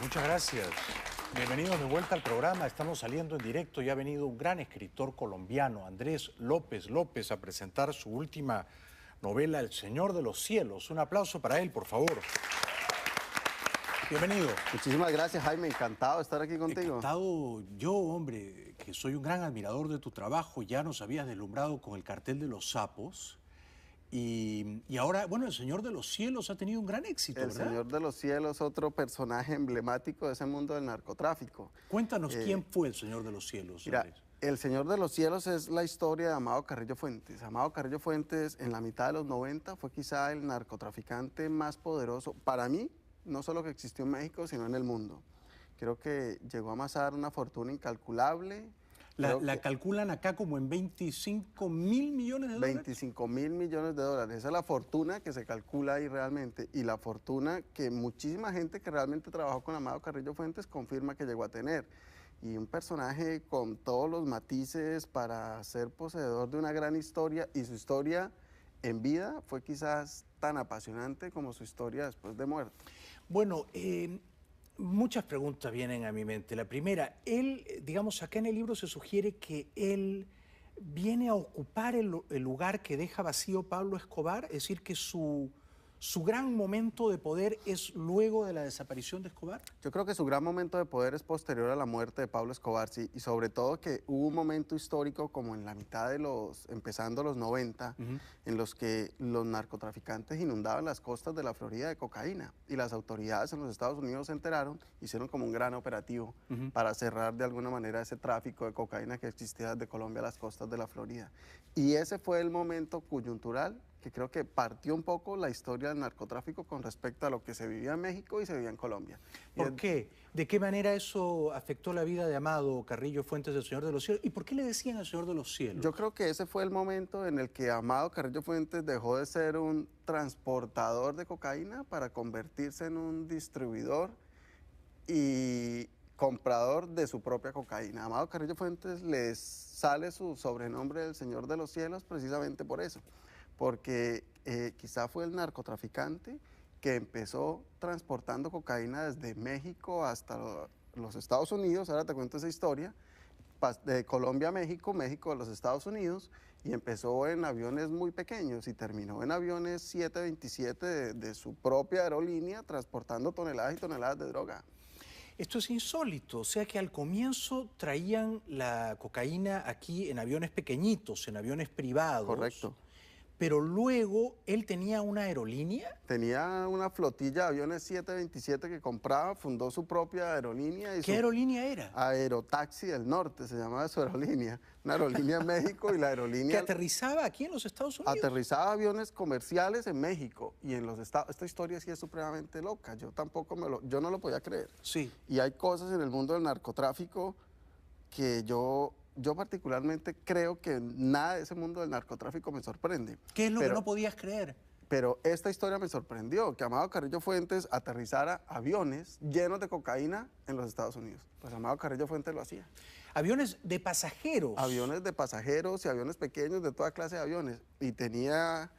Muchas gracias. Bienvenidos de vuelta al programa. Estamos saliendo en directo y ha venido un gran escritor colombiano, Andrés López López, a presentar su última novela, El Señor de los Cielos. Un aplauso para él, por favor. Bienvenido. Muchísimas gracias, Jaime. Encantado de estar aquí contigo. Encantado yo, hombre, que soy un gran admirador de tu trabajo. Ya nos habías deslumbrado con El Cartel de los Sapos. Y ahora, bueno, El Señor de los Cielos ha tenido un gran éxito, El ¿verdad? Señor de los Cielos, otro personaje emblemático de ese mundo del narcotráfico. Cuéntanos quién fue El Señor de los Cielos, Mira, Andrés. El Señor de los Cielos es la historia de Amado Carrillo Fuentes. Amado Carrillo Fuentes, en la mitad de los 90, fue quizá el narcotraficante más poderoso, para mí, no solo que existió en México, sino en el mundo. Creo que llegó a amasar una fortuna incalculable. La calculan acá como en 25.000 millones de dólares. 25.000 millones de dólares. Esa es la fortuna que se calcula ahí realmente y la fortuna que muchísima gente que realmente trabajó con Amado Carrillo Fuentes confirma que llegó a tener. Y un personaje con todos los matices para ser poseedor de una gran historia, y su historia en vida fue quizás tan apasionante como su historia después de muerto. Bueno, muchas preguntas vienen a mi mente. La primera, él, digamos, acá en el libro se sugiere que él viene a ocupar el lugar que deja vacío Pablo Escobar, es decir, que su gran momento de poder es luego de la desaparición de Escobar. Yo creo que su gran momento de poder es posterior a la muerte de Pablo Escobar, sí, y sobre todo que hubo un momento histórico como en la mitad de empezando los 90, en los que los narcotraficantes inundaban las costas de la Florida de cocaína, y las autoridades en los Estados Unidos se enteraron, hicieron como un gran operativo para cerrar de alguna manera ese tráfico de cocaína que existía desde Colombia a las costas de la Florida. Y ese fue el momento coyuntural que creo que partió un poco la historia del narcotráfico con respecto a lo que se vivía en México y se vivía en Colombia. ¿Por qué? ¿De qué manera eso afectó la vida de Amado Carrillo Fuentes, del Señor de los Cielos? ¿Y por qué le decían al Señor de los Cielos? Yo creo que ese fue el momento en el que Amado Carrillo Fuentes dejó de ser un transportador de cocaína para convertirse en un distribuidor y comprador de su propia cocaína. Amado Carrillo Fuentes les sale su sobrenombre del Señor de los Cielos precisamente por eso, porque quizá fue el narcotraficante que empezó transportando cocaína desde México hasta los Estados Unidos. Ahora te cuento esa historia, de Colombia a México, México a los Estados Unidos, y empezó en aviones muy pequeños y terminó en aviones 727 de su propia aerolínea, transportando toneladas y toneladas de droga. Esto es insólito, o sea que al comienzo traían la cocaína aquí en aviones pequeñitos, en aviones privados. Correcto. Pero luego él tenía una aerolínea. Tenía una flotilla de aviones 727 que compraba, fundó su propia aerolínea. ¿Qué aerolínea era? Aerotaxi del Norte, se llamaba su aerolínea. Una aerolínea en México y la aerolínea... ¿Que aterrizaba aquí en los Estados Unidos? Aterrizaba aviones comerciales en México y en los Estados... Esta historia sí es supremamente loca, yo yo no lo podía creer. Sí. Y hay cosas en el mundo del narcotráfico que yo particularmente creo que nada de ese mundo del narcotráfico me sorprende. ¿Qué es lo que no podías creer? Pero esta historia me sorprendió, que Amado Carrillo Fuentes aterrizara aviones llenos de cocaína en los Estados Unidos. Pues Amado Carrillo Fuentes lo hacía. Aviones de pasajeros. Aviones de pasajeros y aviones pequeños, de toda clase de aviones. Y tenía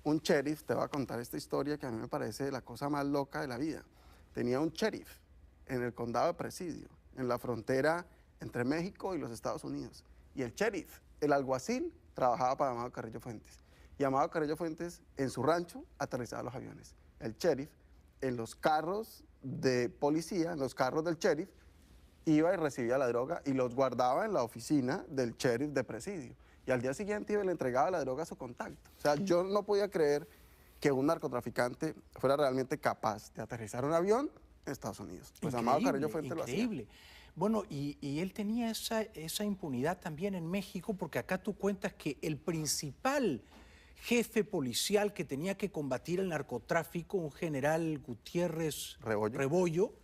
un sheriff, te voy a contar esta historia que a mí me parece la cosa más loca de la vida. Tenía un sheriff en el condado de Presidio, en la frontera entre México y los Estados Unidos. Y el sheriff, el alguacil, trabajaba para Amado Carrillo Fuentes. Y Amado Carrillo Fuentes, en su rancho, aterrizaba los aviones. El sheriff, en los carros de policía, en los carros del sheriff, iba y recibía la droga y los guardaba en la oficina del sheriff de Presidio. Y al día siguiente iba y le entregaba la droga a su contacto. O sea, yo no podía creer que un narcotraficante fuera realmente capaz de aterrizar un avión en Estados Unidos. Pues Amado Carrillo Fuentes lo hacía. Increíble. Bueno, y él tenía esa impunidad también en México, porque acá tú cuentas que el principal jefe policial que tenía que combatir el narcotráfico, un general Gutiérrez Rebollo,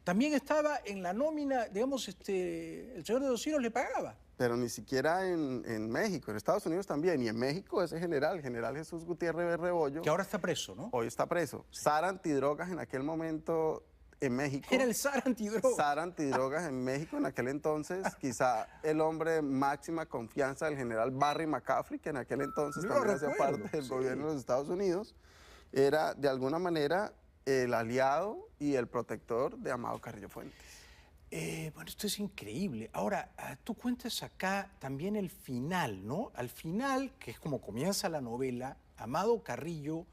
también estaba en la nómina, digamos, el Señor de los Cielos le pagaba. Pero ni siquiera en México, en Estados Unidos también. Y en México ese general Jesús Gutiérrez Rebollo... Que ahora está preso, ¿no? Hoy está preso. Sí. SAR antidrogas en aquel momento en México. Era el SAR antidrogas. SAR antidrogas en México en aquel entonces. Quizá el hombre de máxima confianza del general Barry McCaffrey, que en aquel entonces también hacía parte del gobierno de los Estados Unidos. Era de alguna manera el aliado y el protector de Amado Carrillo Fuentes. Bueno, esto es increíble. Ahora, tú cuentas acá también el final, ¿no? Al final, que es como comienza la novela, Amado Carrillo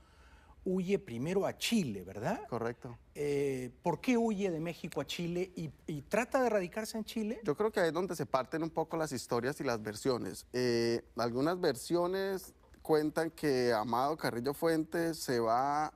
huye primero a Chile, ¿verdad? Correcto. ¿Por qué huye de México a Chile y trata de radicarse en Chile? Yo creo que ahí es donde se parten un poco las historias y las versiones. Algunas versiones cuentan que Amado Carrillo Fuentes se va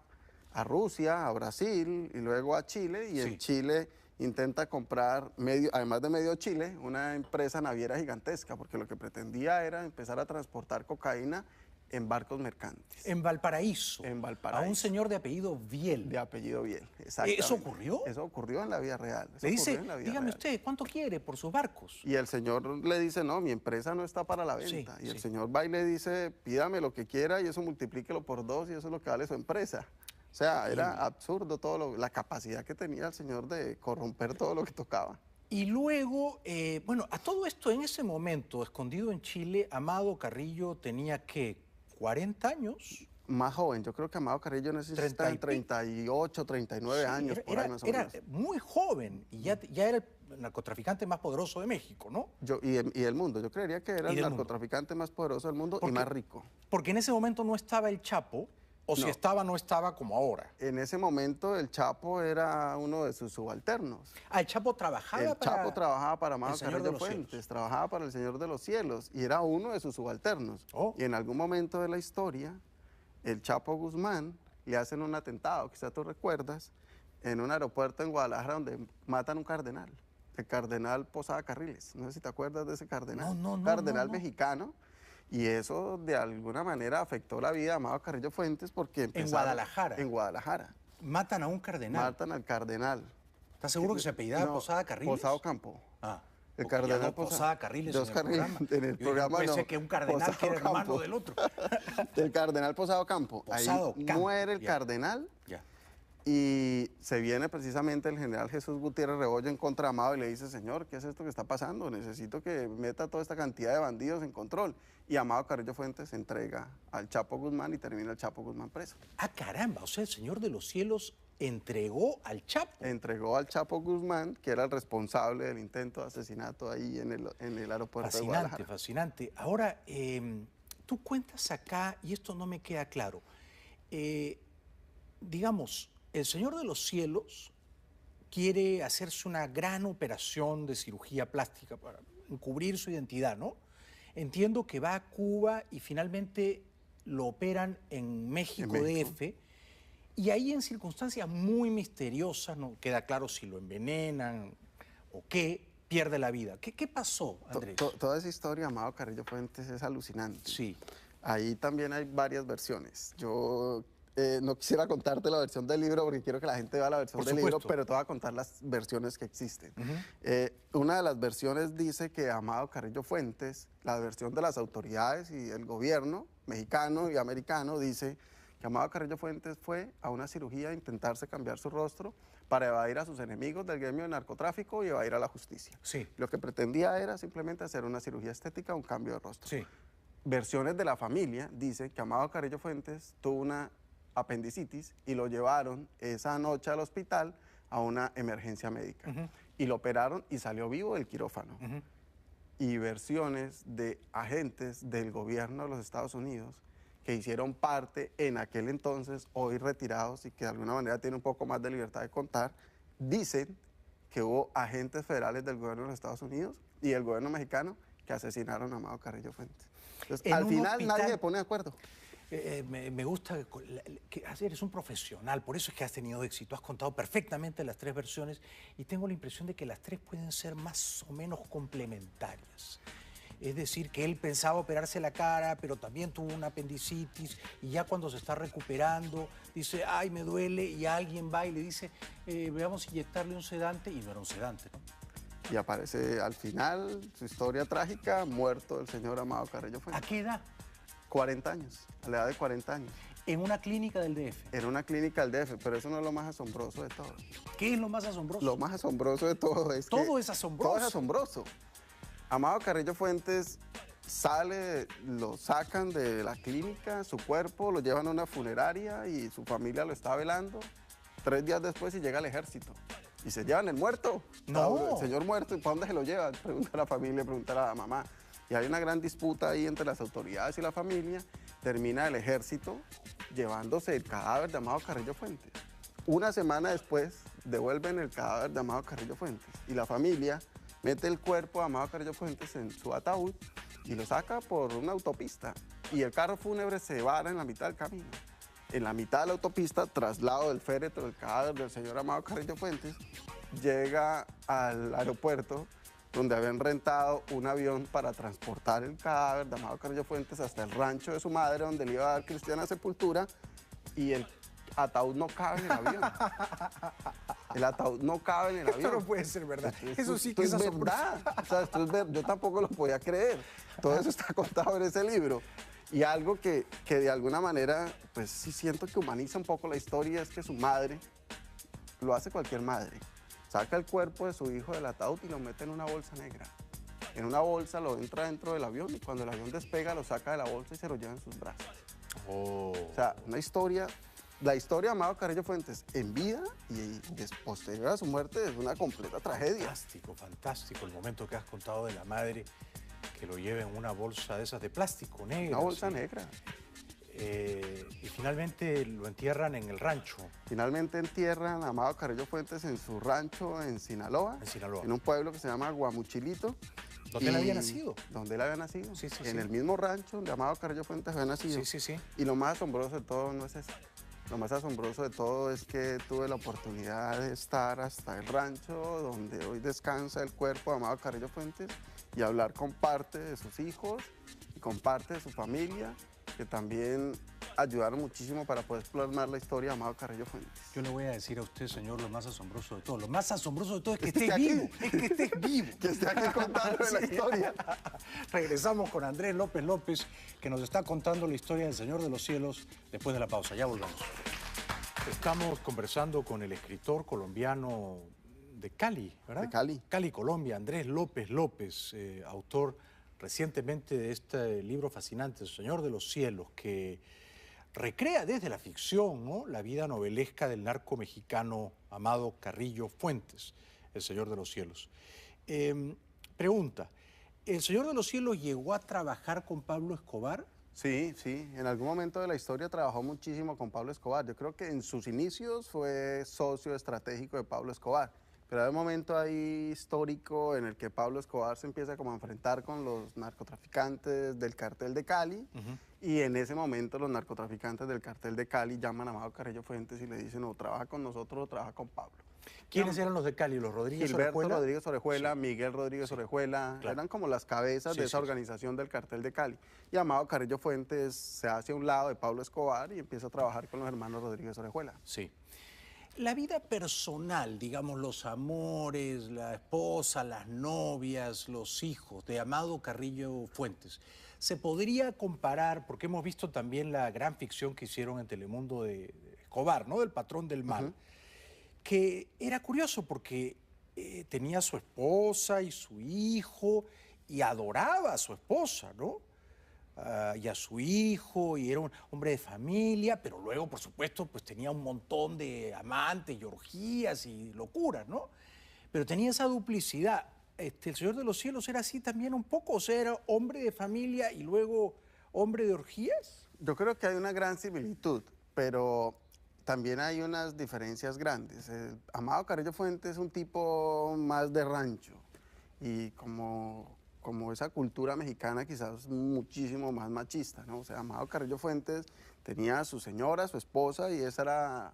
a Rusia, a Brasil y luego a Chile, y en Chile intenta comprar, además de Medio Chile, una empresa naviera gigantesca, porque lo que pretendía era empezar a transportar cocaína en barcos mercantes. En Valparaíso. En Valparaíso. A un señor de apellido Viel. De apellido Viel, exactamente. ¿Eso ocurrió? Eso ocurrió en la vida real. Le dice, dígame usted, ¿cuánto quiere por sus barcos? Y el señor le dice, no, mi empresa no está para la venta. Y el señor va y le dice, pídame lo que quiera y eso multiplíquelo por 2 y eso es lo que vale su empresa. O sea, era absurdo la capacidad que tenía el señor de corromper todo lo que tocaba. Y luego, bueno, a todo esto en ese momento, escondido en Chile, Amado Carrillo tenía, ¿qué? ¿40 años? Más joven, yo creo que Amado Carrillo necesita 38, 39 años, por ahí más o menos. Era muy joven y ya era el narcotraficante más poderoso de México, ¿no? Y del mundo, yo creería que era el narcotraficante más poderoso del mundo y más rico. Porque en ese momento no estaba el Chapo, o si estaba, no estaba como ahora. En ese momento el Chapo era uno de sus subalternos. Ah, el Chapo trabajaba para... El Chapo trabajaba para Amado Carrillo Fuentes, trabajaba para el Señor de los Cielos y era uno de sus subalternos. Y en algún momento de la historia, el Chapo Guzmán le hacen un atentado, quizás tú recuerdas, en un aeropuerto en Guadalajara donde matan un cardenal, el cardenal Posada Carriles. No sé si te acuerdas de ese cardenal. No, cardenal mexicano. Y eso de alguna manera afectó la vida de Amado Carrillo Fuentes porque empezaron... ¿En Guadalajara? En Guadalajara. ¿Matan a un cardenal? Matan al cardenal. ¿Estás seguro que se apellidaba Posada Carriles? Posada Campo. Ah. El cardenal Posada Carriles en el programa. En el programa no. Que un cardenal que era hermano del otro. El cardenal Posado Campo. Posado Ahí Campo. Muere el cardenal. Y se viene precisamente el general Jesús Gutiérrez Rebollo en contra de Amado y le dice, señor, ¿qué es esto que está pasando? Necesito que meta toda esta cantidad de bandidos en control. Y Amado Carrillo Fuentes se entrega al Chapo Guzmán y termina el Chapo Guzmán preso. Ah, caramba, o sea, el Señor de los Cielos entregó al Chapo. Entregó al Chapo Guzmán, que era el responsable del intento de asesinato ahí en el aeropuerto de Guadalajara. Fascinante. Ahora, tú cuentas acá, y esto no me queda claro, digamos, el Señor de los Cielos quiere hacerse una gran operación de cirugía plástica para encubrir su identidad, ¿no? Entiendo que va a Cuba y finalmente lo operan en México DF, y ahí en circunstancias muy misteriosas, no queda claro si lo envenenan o qué, pierde la vida. ¿Qué pasó, Andrés? Toda esa historia, Amado Carrillo Fuentes, es alucinante. Sí. Ahí también hay varias versiones. Yo no quisiera contarte la versión del libro porque quiero que la gente vea la versión del libro, pero te voy a contar las versiones que existen. Una de las versiones dice que Amado Carrillo Fuentes, la versión de las autoridades y el gobierno mexicano y americano, dice que Amado Carrillo Fuentes fue a una cirugía a intentarse cambiar su rostro para evadir a sus enemigos del gremio de narcotráfico y evadir a la justicia. Sí. Lo que pretendía era simplemente hacer una cirugía estética, un cambio de rostro. Sí. Versiones de la familia dicen que Amado Carrillo Fuentes tuvo una apendicitis y lo llevaron esa noche al hospital a una emergencia médica. Y lo operaron y salió vivo del quirófano. Y versiones de agentes del gobierno de los Estados Unidos que hicieron parte en aquel entonces, hoy retirados y que de alguna manera tienen un poco más de libertad de contar, dicen que hubo agentes federales del gobierno de los Estados Unidos y del gobierno mexicano que asesinaron a Amado Carrillo Fuentes. Entonces, al final nadie se pone de acuerdo. Me gusta que eres un profesional, por eso es que has tenido éxito, has contado perfectamente las 3 versiones y tengo la impresión de que las 3 pueden ser más o menos complementarias. Es decir, que él pensaba operarse la cara, pero también tuvo una apendicitis y ya cuando se está recuperando dice, ay, me duele, y alguien va y le dice, veamos inyectarle un sedante, y no era un sedante, ¿no? Y aparece al final, su historia trágica, muerto el señor Amado Carrillo Fuentes. ¿A qué edad? 40 años, a la edad de 40 años. En una clínica del DF. En una clínica del DF, pero eso no es lo más asombroso de todo. ¿Qué es lo más asombroso? Lo más asombroso de todo es todo es asombroso. Todo es asombroso. Amado Carrillo Fuentes sale, lo sacan de la clínica, su cuerpo, lo llevan a una funeraria y su familia lo está velando. 3 días después y llega el ejército. Y se llevan el muerto. No. El señor muerto, ¿y para dónde se lo llevan? Pregunta a la familia, pregunta a la mamá. Y hay una gran disputa ahí entre las autoridades y la familia. Termina el ejército llevándose el cadáver de Amado Carrillo Fuentes. Una semana después devuelven el cadáver de Amado Carrillo Fuentes. Y la familia mete el cuerpo de Amado Carrillo Fuentes en su ataúd y lo saca por una autopista. Y el carro fúnebre se vara en la mitad del camino. En la mitad de la autopista, traslado del féretro del cadáver del señor Amado Carrillo Fuentes, llega al aeropuerto donde habían rentado un avión para transportar el cadáver de Amado Carrillo Fuentes hasta el rancho de su madre, donde le iba a dar cristiana sepultura, y el ataúd no cabe en el avión. El ataúd no cabe en el avión. Esto no puede ser verdad. Eso sí que esto es es verdad. O sea, esto es yo tampoco lo podía creer. Todo eso está contado en ese libro. Y algo que de alguna manera, pues sí siento que humaniza un poco la historia, es que su madre, lo hace cualquier madre, saca el cuerpo de su hijo del ataúd y lo mete en una bolsa negra. En una bolsa lo entra dentro del avión y cuando el avión despega lo saca de la bolsa y se lo lleva en sus brazos. Oh. O sea, una historia, la historia de Amado Carrillo Fuentes en vida y posterior a su muerte es una completa tragedia. Fantástico, fantástico el momento que has contado de la madre que lo lleva en una bolsa de esas de plástico negra. Una bolsa ¿sí? negra. Y finalmente lo entierran en el rancho. Finalmente entierran a Amado Carrillo Fuentes en su rancho en Sinaloa. En Sinaloa. En un pueblo que se llama Guamuchilito. ¿Dónde él había nacido? Donde él había nacido. Sí, sí, en sí. el mismo rancho donde Amado Carrillo Fuentes había nacido. Sí, sí, sí. Y lo más asombroso de todo no es eso. Lo más asombroso de todo es que tuve la oportunidad de estar hasta el rancho donde hoy descansa el cuerpo de Amado Carrillo Fuentes y hablar con parte de sus hijos y con parte de su familia, que también ayudaron muchísimo para poder plasmar la historia de Amado Carrillo Fuentes. Yo le voy a decir a usted, señor, lo más asombroso de todo. Lo más asombroso de todo es que esté estés aquí. vivo. Es que estés vivo. Que esté aquí contando la historia. Regresamos con Andrés López López, que nos está contando la historia del Señor de los Cielos después de la pausa. Ya volvemos. Estamos conversando con el escritor colombiano de Cali, ¿verdad? De Cali. Cali, Colombia, Andrés López López, autor recientemente de este libro fascinante, El Señor de los Cielos, que recrea desde la ficción, ¿no?, la vida novelesca del narco mexicano Amado Carrillo Fuentes, El Señor de los Cielos. Pregunta, ¿El Señor de los Cielos llegó a trabajar con Pablo Escobar? Sí, sí. En algún momento de la historia trabajó muchísimo con Pablo Escobar. Yo creo que en sus inicios fue socio estratégico de Pablo Escobar. Pero hay un momento ahí histórico en el que Pablo Escobar se empieza como a enfrentar con los narcotraficantes del cartel de Cali. Y en ese momento los narcotraficantes del cartel de Cali llaman a Amado Carrillo Fuentes y le dicen, o trabaja con nosotros o trabaja con Pablo. ¿Quiénes eran los de Cali? ¿Los Rodríguez Gilberto Orejuela? Rodríguez Orejuela, Sí. Miguel Rodríguez Orejuela, claro. eran como las cabezas Sí, de esa sí, organización del cartel de Cali. Y Amado Carrillo Fuentes se hace a un lado de Pablo Escobar y empieza a trabajar con los hermanos Rodríguez Orejuela. Sí. La vida personal, digamos, los amores, la esposa, las novias, los hijos de Amado Carrillo Fuentes, ¿se podría comparar, porque hemos visto también la gran ficción que hicieron en Telemundo de Escobar, ¿no?, del patrón del mal, que era curioso porque tenía a su esposa y su hijo y adoraba a su esposa, ¿no? Y a su hijo, y era un hombre de familia, pero luego, por supuesto, pues tenía un montón de amantes y orgías y locuras, ¿no? Pero tenía esa duplicidad. ¿El Señor de los Cielos era así también un poco? O sea, ¿era hombre de familia y luego hombre de orgías? Yo creo que hay una gran similitud, pero también hay unas diferencias grandes. Amado Carrillo Fuentes es un tipo más de rancho y como esa cultura mexicana quizás muchísimo más machista, ¿no? O sea, Amado Carrillo Fuentes tenía a su señora, su esposa, y esa era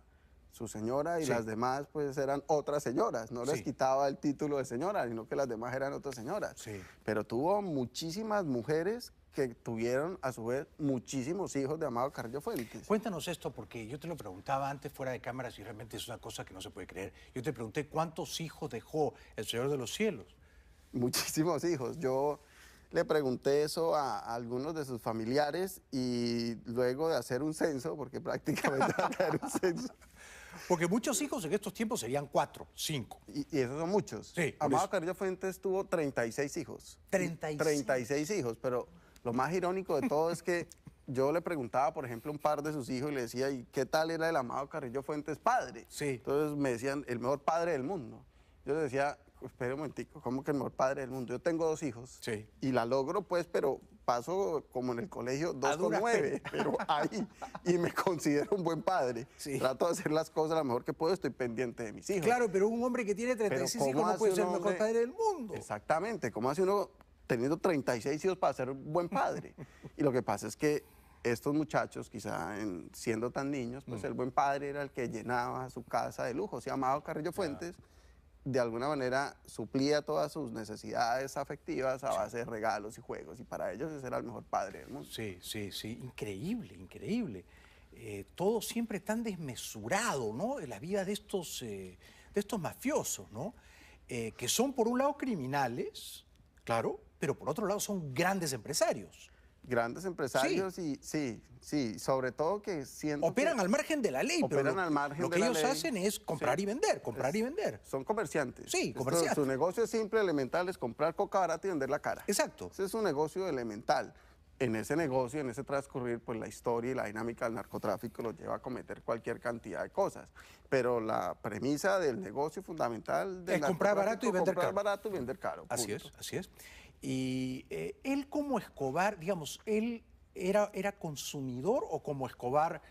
su señora, y Sí. las demás pues eran otras señoras. No les Sí. quitaba el título de señora, sino que las demás eran otras señoras. Sí. Pero tuvo muchísimas mujeres que tuvieron a su vez muchísimos hijos de Amado Carrillo Fuentes. Cuéntanos esto, porque yo te lo preguntaba antes fuera de cámaras y realmente es una cosa que no se puede creer. Yo te pregunté cuántos hijos dejó el Señor de los Cielos. Muchísimos hijos. Yo le pregunté eso a algunos de sus familiares y luego de hacer un censo, porque prácticamente va a caer un censo, Porque muchos hijos en estos tiempos serían 4, 5. y esos son muchos. Sí, por Amado eso. Carrillo Fuentes tuvo 36 hijos. 36. 36 hijos, pero lo más irónico de todo es que yo le preguntaba, por ejemplo, a un par de sus hijos y le decía, ¿y qué tal era el Amado Carrillo Fuentes padre? Sí. Entonces me decían, el mejor padre del mundo. Yo les decía, espere un momentico, ¿cómo que el mejor padre del mundo? Yo tengo 2 hijos Sí. y la logro, pues, pero paso como en el colegio 2 con duras 9, pero ahí, y me considero un buen padre. Sí. Trato de hacer las cosas lo mejor que puedo, estoy pendiente de mis hijos. Claro, pero un hombre que tiene 36 ¿cómo hijos no hace puede un ser el mejor hombre? padre del mundo. Exactamente, ¿cómo hace uno teniendo 36 hijos para ser un buen padre? Y lo que pasa es que estos muchachos, quizá siendo tan niños, pues el buen padre era el que llenaba su casa de lujo. Se llamaba Carrillo Fuentes, de alguna manera suplía todas sus necesidades afectivas a base de regalos y juegos, y para ellos ese era el mejor padre del mundo. Sí, sí, sí, increíble, increíble. Todo siempre tan desmesurado, ¿no? En la vida de estos mafiosos, ¿no? Que son por un lado criminales, claro, pero por otro lado son grandes empresarios. Grandes empresarios y sí, sobre todo que siento Operan que al margen de la ley, pero operan al margen lo de que la ellos ley. hacen es comprar y vender, comprar y vender. Son comerciantes. Sí, comerciantes. Su negocio es simple, elemental, es comprar coca barata y vender la cara. Exacto. Ese es un negocio elemental. En ese negocio, en ese transcurrir, pues la historia y la dinámica del narcotráfico los lleva a cometer cualquier cantidad de cosas. Pero la premisa del negocio fundamental del Es comprar barato y vender comprar caro. barato y vender caro. Así punto. es, así es. Y él como Escobar, digamos, él era consumidor o como Escobar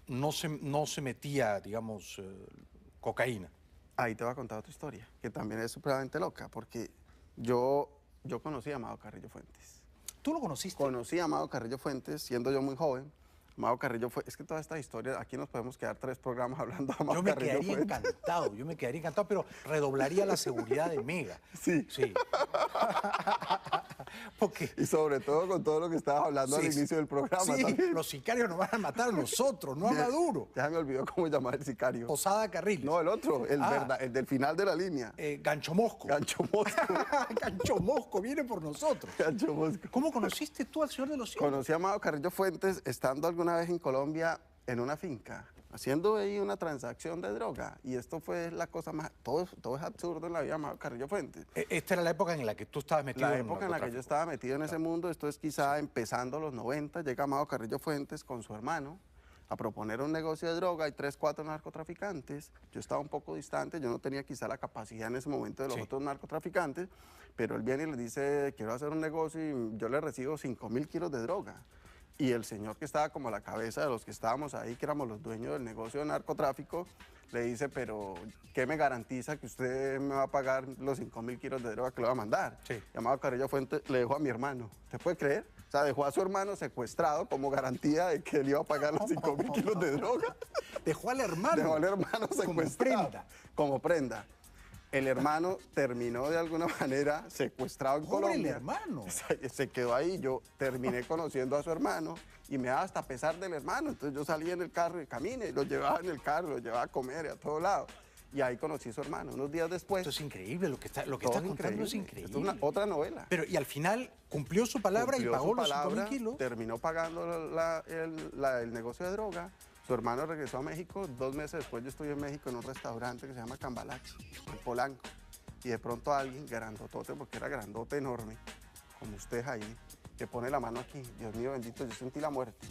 no se metía, digamos, cocaína. Ahí te voy a contar otra historia, que también es supremamente loca, porque yo conocí a Amado Carrillo Fuentes. ¿Tú lo conociste? Conocí a Amado Carrillo Fuentes siendo yo muy joven. Amado Carrillo fue, es que toda esta historia, aquí nos podemos quedar 3 programas hablando de Amado Yo me Carrillo quedaría Fuentes. encantado, yo me quedaría encantado, pero redoblaría la seguridad de Mega. Sí. Sí. Porque Y sobre todo con todo lo que estabas hablando sí, al inicio del programa sí, también. los sicarios nos van a matar a nosotros, no a Maduro. Ya me olvidó cómo llamar el sicario. Posada Carriles. No, el otro, el del final de la línea. Gancho Mosco. Gancho Mosco. Gancho Mosco viene por nosotros. Gancho Mosco. ¿Cómo conociste tú al Señor de los Cielos? Conocí a Amado Carrillo Fuentes estando alguna vez en Colombia en una finca, haciendo ahí una transacción de droga. Y esto fue la cosa más... Todo es absurdo en la vida de Amado Carrillo Fuentes. Esta era la época en la que tú estabas metido La en el época en la que yo narcotráfico. estaba metido en ese mundo, esto es quizá empezando los 90, llega Amado Carrillo Fuentes con su hermano a proponer un negocio de droga, hay 3, 4 narcotraficantes, yo estaba un poco distante, yo no tenía quizá la capacidad en ese momento de los otros narcotraficantes, pero él viene y le dice, quiero hacer un negocio y yo le recibo 5.000 kilos de droga. Y el señor que estaba como a la cabeza de los que estábamos ahí, que éramos los dueños del negocio de narcotráfico, le dice, pero ¿qué me garantiza que usted me va a pagar los 5.000 kilos de droga que le va a mandar? Sí. Amado Carrillo Fuentes le dejó a mi hermano. ¿Usted puede creer? O sea, dejó a su hermano secuestrado como garantía de que él iba a pagar los 5.000 kilos de droga. Dejó al hermano. Dejó al hermano secuestrado. Como prenda. Como prenda. El hermano terminó de alguna manera secuestrado en Pobre el Colombia. hermano. Se quedó ahí, yo terminé conociendo a su hermano y me daba hasta pesar del hermano. Entonces yo salía en el carro y camine, lo llevaba en el carro, lo llevaba a comer y a todo lado. Y ahí conocí a su hermano. Unos días después... Esto es increíble, lo que estás todo contando es increíble. Esto es otra novela. Pero, y al final cumplió su palabra Cumplió y pagó su los palabra, 5.000 kilos. terminó pagando el negocio de droga. Su hermano regresó a México. 2 meses después yo estoy en México en un restaurante que se llama Cambalache, en Polanco. Y de pronto alguien, grandotote, porque era grandote enorme, como usted, Jaime, que pone la mano aquí. Dios mío bendito, yo sentí la muerte.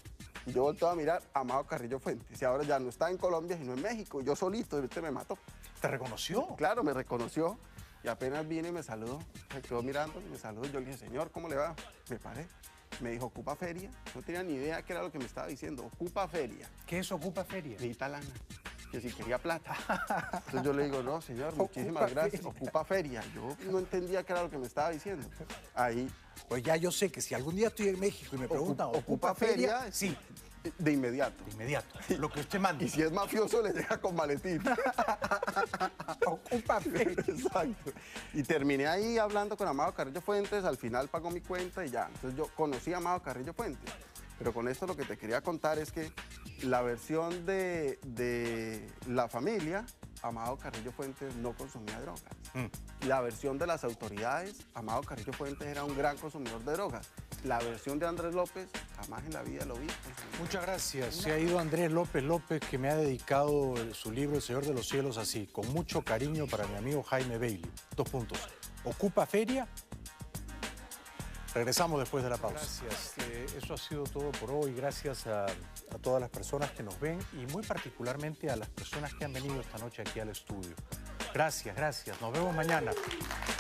Y yo volteo a mirar a Amado Carrillo Fuentes. Y ahora ya no está en Colombia, sino en México. Yo solito, y usted me mató. ¿Te reconoció? Claro, me reconoció. Y apenas vine y me saludó. Se quedó mirando y me saludó. Yo le dije, señor, ¿cómo le va? Me paré. Me dijo, ¿ocupa feria? No tenía ni idea qué era lo que me estaba diciendo. ¿Ocupa feria? ¿Qué es Ocupa Feria? Necesita lana. Que si quería plata. Entonces yo le digo, no, señor, muchísimas gracias. Feria. Ocupa feria. Yo no entendía qué era lo que me estaba diciendo. Ahí, Pues ya yo sé que si algún día estoy en México y me preguntan, ¿Ocupa Feria? Sí, de inmediato. de inmediato. Lo que usted mande. Y si es mafioso, le llega con maletín. Ocupa Feria. Exacto. Y terminé ahí hablando con Amado Carrillo Fuentes, al final pagó mi cuenta y ya. Entonces yo conocí a Amado Carrillo Fuentes. Pero con esto lo que te quería contar es que la versión de la familia, Amado Carrillo Fuentes no consumía drogas. La versión de las autoridades, Amado Carrillo Fuentes era un gran consumidor de drogas. La versión de Andrés López, jamás en la vida lo vi. Muchas gracias. Se ha ido Andrés López López, que me ha dedicado su libro El Señor de los Cielos así, con mucho cariño para mi amigo Jaime Bailey. 2 puntos. Ocupa Feria Regresamos después de la pausa. Gracias. Eso ha sido todo por hoy. Gracias a todas las personas que nos ven y muy particularmente a las personas que han venido esta noche aquí al estudio. Gracias, gracias. Nos vemos mañana.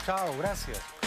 Chao, gracias.